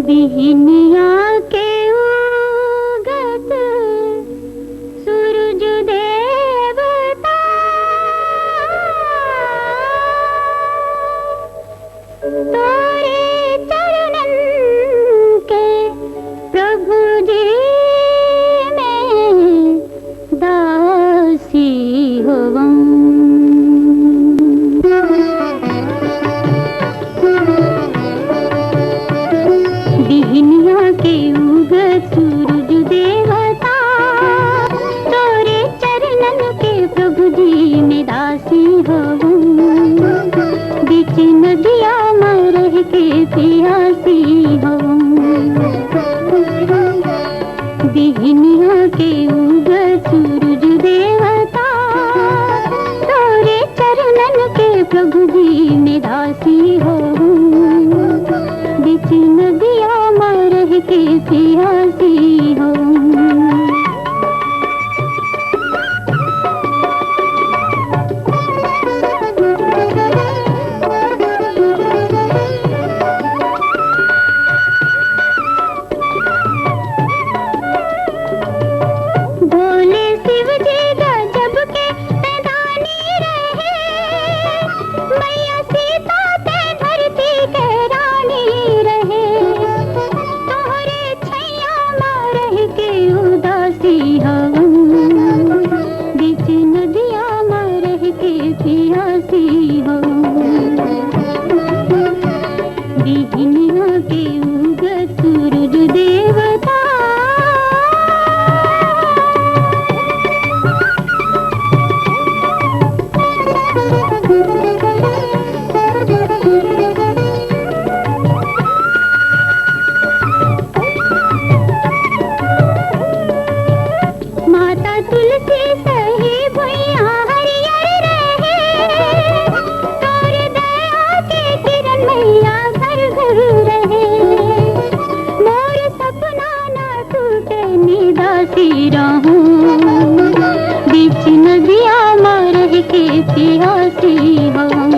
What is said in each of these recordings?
बिहनिया के उगत सूरज देवता तोरे चरणन के प्रभु जी में दासी होवं। बिहनिया के उगत सूरज देवता तोरे चरणन के प्रभु जी में दासी होवं। बीच नदिया में रह के प्यासी होवं। बिहनिया के उगत सूरज देवता तोरे चरणन के प्रभु जी में दासी होवं। बीच नदिया में रह के प्यासी होवं। भोले शिव जी गजब के पैदानी रहे। मैया सीता ते धरती के रानी रहे। तोहरे छैया में रह के उदासी हवन। बीच नदिया में रह के प्यासी हवन। बिहनिया के उगत सूरज देवता माता तुलसी सही भुइया हरियर रहे। तोर दया के किरण मैया घर घर रहे। मोर सपना न टूटे निदासी रहूं। बीच नदिया में रह के प्यासी होवं।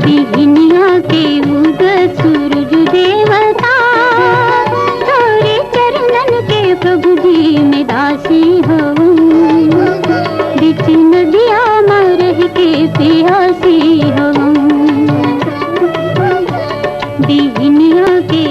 बिहनिया के उगत सूरज देवता तोरे चरणन के प्रभु जी में दासी होवं। बीच नदिया में रह के प्यासी होवं। बिहनिया के